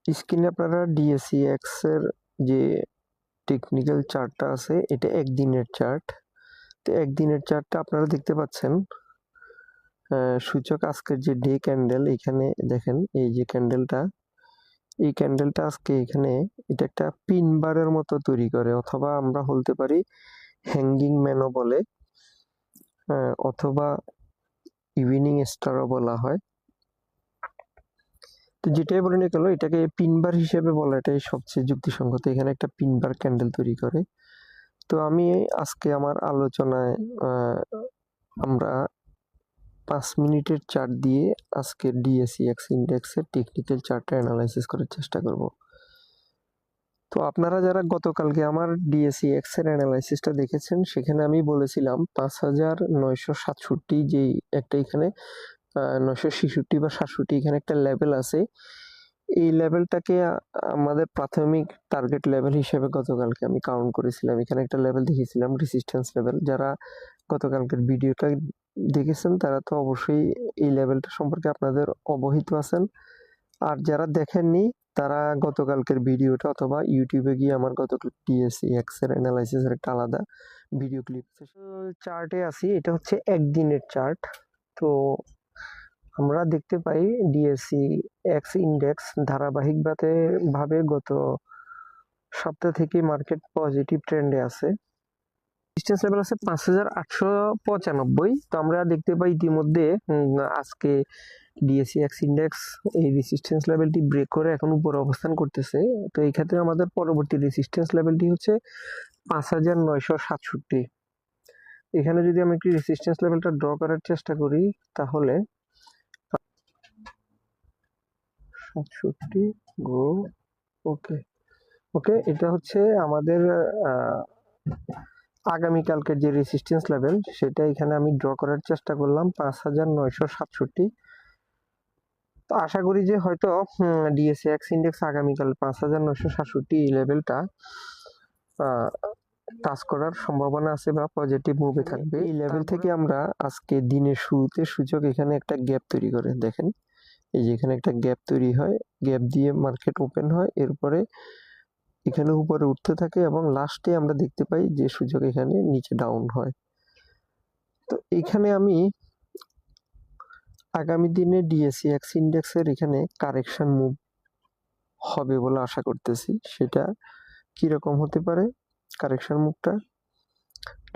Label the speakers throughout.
Speaker 1: স্ক্রিনে আপনারা ডিএসইএক্স এর যে টেকনিক্যাল চার্টটা আছে এটা একদিনের চার্ট। তো একদিনের চার্টটা আপনারা দেখতে পাচ্ছেন। সূচক আজকের যে ডে ক্যান্ডেল এখানে দেখেন এই যে ক্যান্ডেলটা, এই ক্যান্ডেলটা আজকে এখানে এটা একটা পিন বারের মতো তৈরি করে, অথবা আমরা বলতে পারি হ্যাঙ্গিং ম্যানও বলে, অথবা ইভিনিং স্টারও বলা হয়। তো যেটাই বলে না কেন এটাকে পিনবার হিসেবে বলা এটাই সবচেয়ে যুক্তিসঙ্গত। এখানে একটা পিনবার ক্যান্ডেল তৈরি করে। তো আমি আজকে আমার আলোচনায় আমরা 5 মিনিটের চার্ট দিয়ে আজকে ডিএসইএক্স ইন্ডেক্সের টেকনিক্যাল চার্টটা অ্যানালাইসিস করার চেষ্টা করব। তো আপনারা যারা গতকালকে আমার ডিএসইএক্স এর অ্যানালাইসিসটা দেখেছেন সেখানে আমি বলেছিলাম 5967 যেই একটা এখানে 966 বা 67 এখানে একটা লেভেল আছে, এই লেভেলটাকে আমাদের প্রাথমিক টার্গেট লেভেল হিসেবে গতকালকে আমি কাউন্ট করেছিলাম। এখানে একটা লেভেল দেখিয়েছিলাম রেসিস্ট্যান্স লেভেল। যারা গতকালকের ভিডিওটা দেখেছেন তারা তো অবশ্যই এই লেভেলটা সম্পর্কে আপনাদের অবহিত আছেন, আর যারা দেখেননি তারা গতকালকের ভিডিওটা অথবা ইউটিউবে গিয়ে আমার গতকাল ডিএসইএক্স এর অ্যানালাইসিসের একটা আলাদা ভিডিও ক্লিপ চার্টে আছি। এটা হচ্ছে একদিনের চার্ট। তো আমরা দেখতে পাই ডিএসইএক্স ইন্ডেক্স ধারাবাহিকভাবে গত সপ্তাহ থেকে মার্কেট পজিটিভ ট্রেন্ডে আছে। রেজিস্ট্যান্স লেভেল আছে 5895। তো আমরা দেখতে পাই ইতিমধ্যে আজকে ডিএসইএক্স ইন্ডেক্স এই রেজিস্ট্যান্স লেভেলটি ব্রেক করে এখন উপরে অবস্থান করতেছে। তো এই ক্ষেত্রে আমাদের পরবর্তী রেজিস্ট্যান্স লেভেলটি হচ্ছে 5967। এখানে যদি আমি একটি রেজিস্ট্যান্স লেভেলটা ড্র করার চেষ্টা করি তাহলে 67 গো ওকে ওকে এটা হচ্ছে আমাদের আগামীকালকের যে রেজিস্ট্যান্স লেভেল সেটা এখানে আমি ড্র করার চেষ্টা করলাম 5967। তো আশা করি যে হয়তো ডিএসইএক্স ইন্ডেক্স আগামীকাল 5967 এই লেভেলটা টাচ করার সম্ভাবনা আছে বা পজিটিভ মুভে থাকবে। এই লেভেল থেকে আমরা আজকে দিনের শুরুতে সূচক এখানে একটা গ্যাপ তৈরি করে দেখেন, এই যে এখানে একটা গ্যাপ তৈরি হয়, গ্যাপ দিয়ে মার্কেট ওপেন হয়, এরপরে এখানে উপরে উঠতে থাকে এবং লাস্টে আমরা দেখতে পাই যে সূচক এখানে নিচে ডাউন হয়। তো এখানে আমি আগামী দিনে ডিএসইএক্স ইন্ডেক্সের এখানে কারেকশন মুভ হবে বলে আশা করতেছি। সেটা কিরকম হতে পারে কারেকশন মুভটা,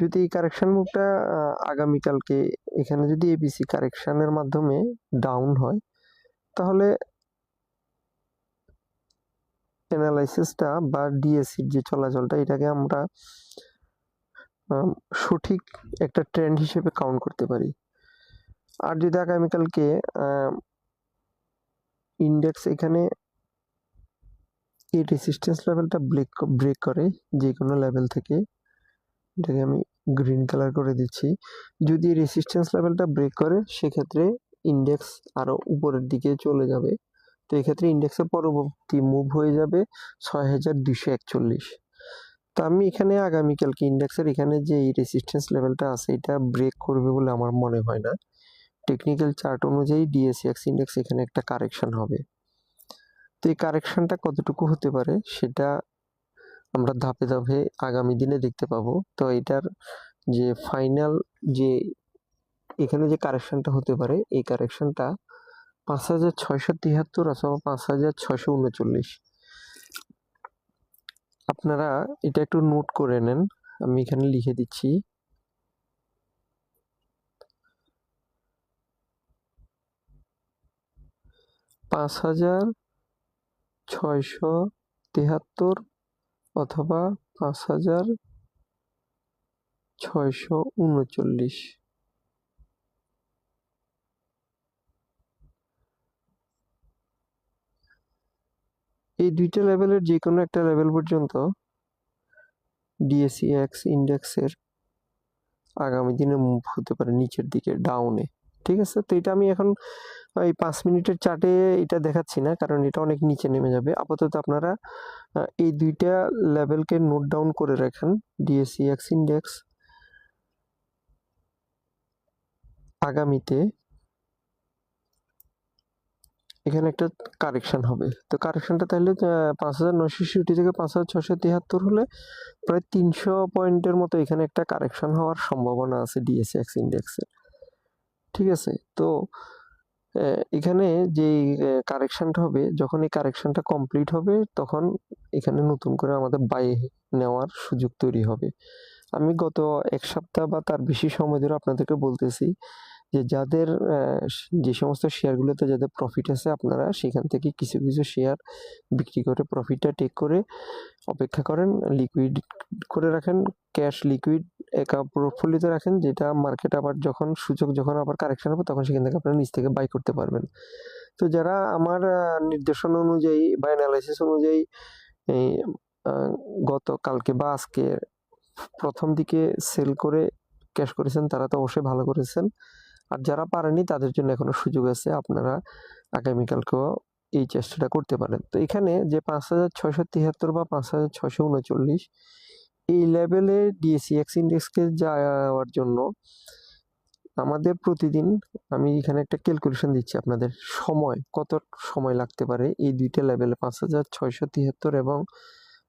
Speaker 1: যদি এই কারেকশন মুভটা আগামীকালকে এখানে যদি এবিসি কারেকশনের মাধ্যমে ডাউন হয় তাহলে অ্যানালাইসিসটা বা ডিএসসির যে চলাচলটা এটাকে আমরা সঠিক একটা ট্রেন্ড হিসেবে কাউন্ট করতে পারি। আর যদি আগামীকালকে ইন্ডেক্স এখানে এই রেজিস্ট্যান্স লেভেলটা ব্রেক করে যে কোনো লেভেল থেকে, এটাকে আমি গ্রিন কালার করে দিচ্ছি, যদি রেজিস্ট্যান্স লেভেলটা ব্রেক করে সেক্ষেত্রে ইন্ডেক্স আরো উপরের দিকে চলে যাবে। তো এক্ষেত্রে ইন্ডেক্সের পরবর্তী মুভ হয়ে যাবে 6241। তো আমি এখানে আগামীকালকে ইন্ডেক্সের এখানে যে এই রেজিস্ট্যান্স লেভেলটা আছে এটা ব্রেক করবে বলে আমার মনে হয় না। টেকনিক্যাল চার্ট অনুযায়ী ডিএসইএক্স ইন্ডেক্স এখানে একটা কারেকশন হবে। তো এই কারেকশনটা কতটুকু হতে পারে সেটা আমরা ধাপে ধাপে আগামী দিনে দেখতে পাবো। তো এটার যে ফাইনাল যে এখানে যে কারেকশনটা হতে পারে এই কারেকশনটা 5673 অথবা 5639। আপনারা এটা একটু নোট করে নেন, আমি এখানে লিখে দিচ্ছি। পাঁচ হাজার 673 অথবা 5639। এই দুইটা লেভেলের যে কোনো একটা লেভেল পর্যন্ত ডিএসইএক্স ইন্ডেক্সের আগামী দিনে মুভ হতে পারে নিচের দিকে ডাউনে। ঠিক আছে, তো এটা আমি এখন এই 5 মিনিটের চার্টে এটা দেখাচ্ছি না কারণ এটা অনেক নিচে নেমে যাবে। আপাতত আপনারা এই দুইটা লেভেলকে নোট ডাউন করে রাখেন। ডিএসইএক্স ইন্ডেক্স আগামীতে এখানে একটা কারেকশন হবে। তো কারেকশনটা তাহলে ৫,৯৬০ থেকে ৫,৬৭৩ হলে প্রায় ৩০০ পয়েন্টের মতো এখানে একটা কারেকশন হওয়ার সম্ভাবনা আছে ডিএসইএক্স ইন্ডেক্সে। ঠিক আছে? তো এখানে যেই কারেকশনটা হবে, যখন এই কারেকশনটা কমপ্লিট হবে তখন এখানে নতুন করে আমাদের বাই নেওয়ার সুযোগ তৈরি হবে। আমি গত ১ সপ্তাহ বা তার বেশি সময় ধরে আপনাদেরকে বলতেছি যে যাদের যে সমস্ত শেয়ারগুলোতে যাদের প্রফিট আছে আপনারা সেখান থেকে কিছু শেয়ার বিক্রি করে প্রফিটটা টেক করে অপেক্ষা করেন, লিকুইড করে রাখেন, ক্যাশ লিকুইড পোর্টফোলিওতে রাখেন, যেটা মার্কেট আবার যখন আবার কারেকশন হবে তখন সেখান থেকে আপনারা নিচ থেকে বাই করতে পারবেন। তো যারা আমার নির্দেশনা অনুযায়ী বা অ্যানালাইসিস অনুযায়ী এই গতকালকে বা আজকে প্রথম দিকে সেল করে ক্যাশ করেছেন তারা তো অবশ্যই ভালো করেছেন। আর যারা পারেনি তাদের জন্য এখনো সুযোগ আছে, আপনারা আগামীকালকেও এই চেষ্টাটা করতে পারেন। তো এখানে যে ৫,৬৭৩ বা ৫,৬৩৯ এই লেভেলে ডিএসইএক্স ইন্ডেক্সকে যাওয়ার জন্য আমাদের প্রতিদিন আমি এখানে একটা ক্যালকুলেশন দিচ্ছি আপনাদের, কত সময় লাগতে পারে এই দুইটা লেভেলে ৫,৬৭৩ এবং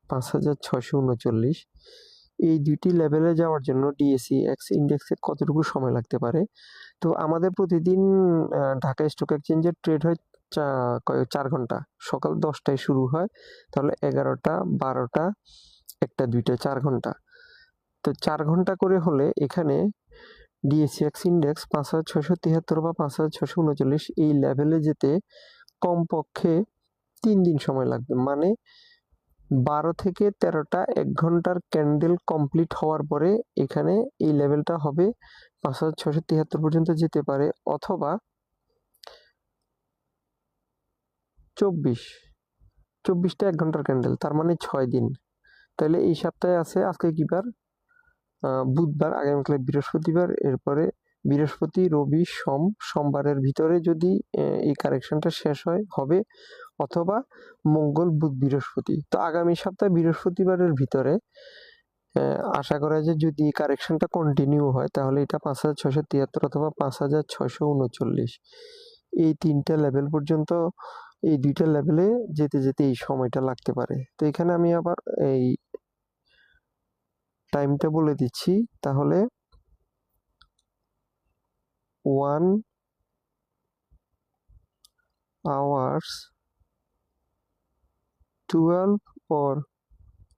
Speaker 1: ৫,৬৩৯ এই দুইটি লেভেলে যাওয়ার জন্য ডিএসইএক্স ইন্ডেক্সে কতটুকু সময় লাগতে পারে। তো আমাদের প্রতিদিন ঢাকা স্টক এক্সচেঞ্জের ট্রেড হয় ৪ ঘন্টা। সকাল ১০টায় শুরু হয়, তাহলে ১১টা, ১২টা, ১টা, ২টা, ৪ ঘন্টা। তো ৪ ঘন্টা করে হলে এখানে ডিএসইএক্স ইন্ডেক্স ৫,৬৭৩ বা ৫,৬৩৯ এই লেভেলে যেতে কমপক্ষে ৩ দিন সময় লাগবে। মানে ১২ থেকে ১৩টা ১ ঘন্টার ক্যান্ডেল কমপ্লিট হওয়ার পরে এখানে এই লেভেলটা হবে ৫,৬৭৩ পর্যন্ত যেতে পারে, অথবা ২৪টা ১ ঘন্টার ক্যান্ডেল, তার মানে ৬ দিন। তাহলে এই সপ্তাহে আছে, আজকে কি বার? বুধবার, আগামীকাল বৃহস্পতিবার, এরপরে বৃহস্পতি, রবি, সোমবারের ভিতরে যদি এই কারেকশনটা শেষ হবে, অথবা মঙ্গল, বুধ, বৃহস্পতি। তো আগামী সপ্তাহে বৃহস্পতিবারের ভিতরে আশা করা যায় যদি কারেকশনটা কন্টিনিউ হয় তাহলে এটা ৫,৬৭৩ অথবা ৫,৬৩৯ এই ৩টা লেভেল পর্যন্ত, এই ২টা লেভেলে যেতে এই সময়টা লাগতে পারে। তো এখানে আমি আবার এই টাইমটা বলে দিচ্ছি, তাহলে 1 hours 12 or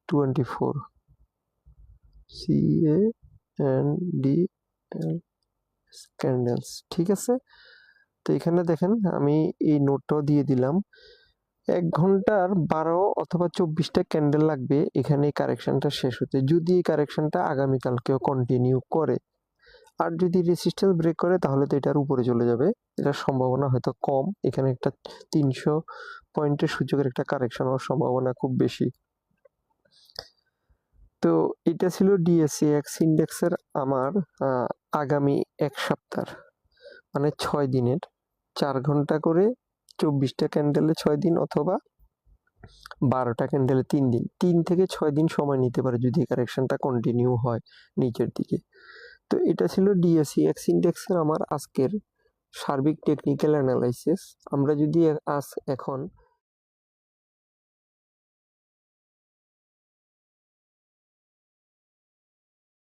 Speaker 1: 24 ক্যান্ডেলস। ঠিক আছে? তো এখানে দেখেন আমি এই নোটটাও দিয়ে দিলাম। ১ ঘন্টার ১২ অথবা ২৪টা ক্যান্ডেল লাগবে এখানে এই কারেকশনটা শেষ হতে, যদি এই কারেকশনটা আগামীকালকেও কন্টিনিউ করে। আর যদি রেসিস্ট্যান্স ব্রেক করে তাহলে তো এটার উপরে চলে যাবে, এটার সম্ভাবনা হয়তো কম। এখানে একটা ৩০০ পয়েন্টের সূচকের একটা কারেকশন হওয়ার সম্ভাবনা খুব বেশি। তো এটা ছিল ডিএসইএক্স ইন্ডেক্সের আমার আগামী ১ সপ্তাহ, মানে ৬ দিনের ৪ ঘন্টা করে ২৪টা ক্যান্ডেলে ৬ দিন, অথবা ১২টা ক্যান্ডেলে ৩ দিন। ৩ থেকে ৬ দিন সময় নিতে পারে যদি কারেকশনটা কন্টিনিউ হয় নিচের দিকে। তো এটা ছিল ডিএসইএক্স ইন্ডেক্সের আমার আজকের সার্বিক টেকনিক্যাল অ্যানালাইসিস। আমরা যদি এখন